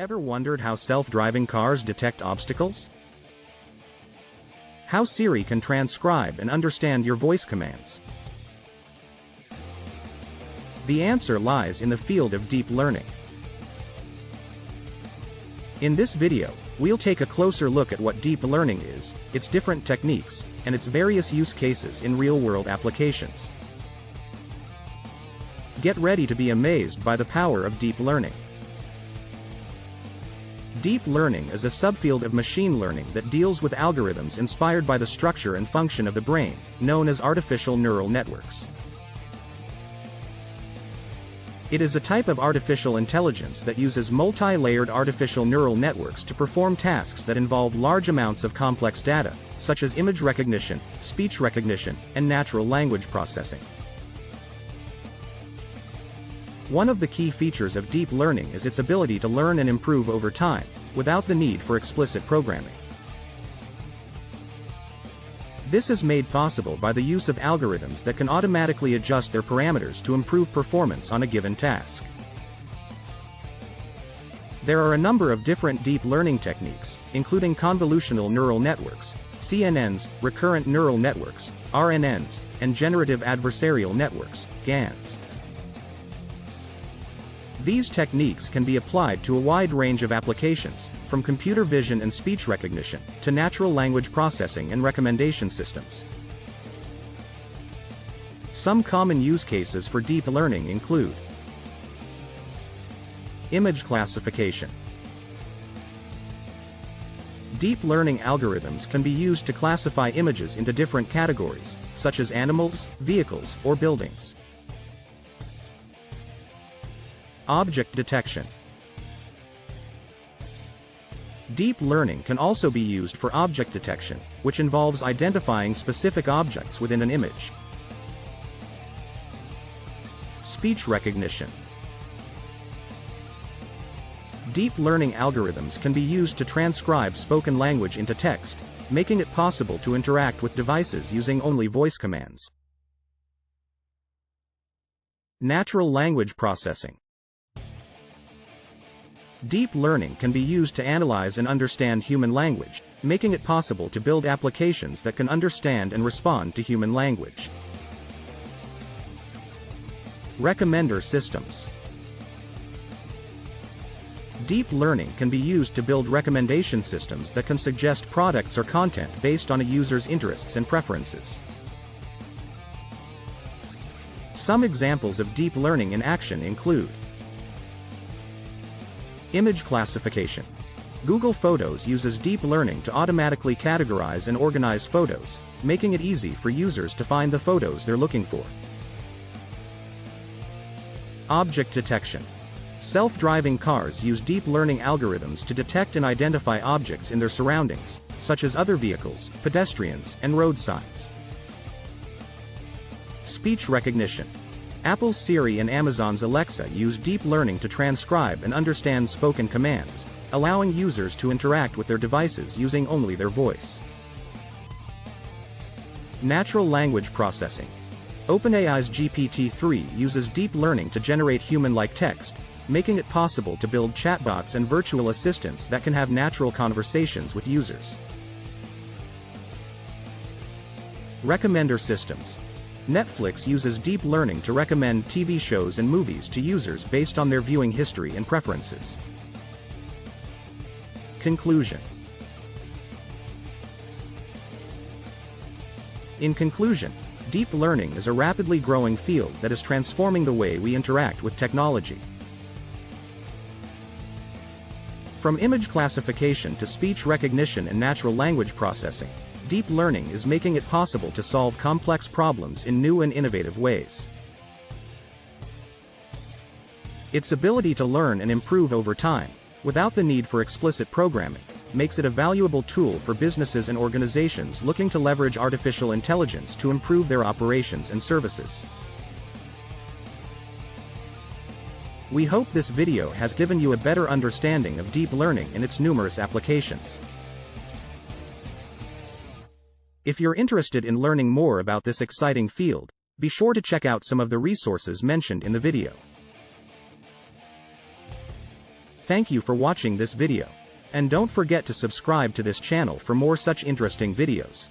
ever wondered how self-driving cars detect obstacles? How Siri can transcribe and understand your voice commands? The answer lies in the field of deep learning. In this video, we'll take a closer look at what deep learning is, its different techniques, and its various use cases in real-world applications. Get ready to be amazed by the power of deep learning. Deep learning is a subfield of machine learning that deals with algorithms inspired by the structure and function of the brain, known as artificial neural networks. It is a type of artificial intelligence that uses multi-layered artificial neural networks to perform tasks that involve large amounts of complex data, such as image recognition, speech recognition, and natural language processing. One of the key features of deep learning is its ability to learn and improve over time, without the need for explicit programming. This is made possible by the use of algorithms that can automatically adjust their parameters to improve performance on a given task. There are a number of different deep learning techniques, including convolutional neural networks, CNNs, recurrent neural networks, RNNs, and generative adversarial networks, GANs. These techniques can be applied to a wide range of applications, from computer vision and speech recognition, to natural language processing and recommendation systems. Some common use cases for deep learning include image classification. Deep learning algorithms can be used to classify images into different categories, such as animals, vehicles, or buildings. Object detection. Deep learning can also be used for object detection, which involves identifying specific objects within an image. Speech recognition. Deep learning algorithms can be used to transcribe spoken language into text, making it possible to interact with devices using only voice commands. Natural language processing. Deep learning can be used to analyze and understand human language, making it possible to build applications that can understand and respond to human language. Recommender systems. Deep learning can be used to build recommendation systems that can suggest products or content based on a user's interests and preferences. Some examples of deep learning in action include image classification. Google Photos uses deep learning to automatically categorize and organize photos, making it easy for users to find the photos they're looking for. Object detection. Self-driving cars use deep learning algorithms to detect and identify objects in their surroundings, such as other vehicles, pedestrians, and road signs. Speech recognition. Apple's Siri and Amazon's Alexa use deep learning to transcribe and understand spoken commands, allowing users to interact with their devices using only their voice. Natural language processing. OpenAI's GPT-3 uses deep learning to generate human-like text, making it possible to build chatbots and virtual assistants that can have natural conversations with users. Recommender systems. Netflix uses deep learning to recommend TV shows and movies to users based on their viewing history and preferences. Conclusion. In conclusion, deep learning is a rapidly growing field that is transforming the way we interact with technology. From image classification to speech recognition and natural language processing, deep learning is making it possible to solve complex problems in new and innovative ways. Its ability to learn and improve over time, without the need for explicit programming, makes it a valuable tool for businesses and organizations looking to leverage artificial intelligence to improve their operations and services. We hope this video has given you a better understanding of deep learning and its numerous applications. If you're interested in learning more about this exciting field, be sure to check out some of the resources mentioned in the video. Thank you for watching this video. And don't forget to subscribe to this channel for more such interesting videos.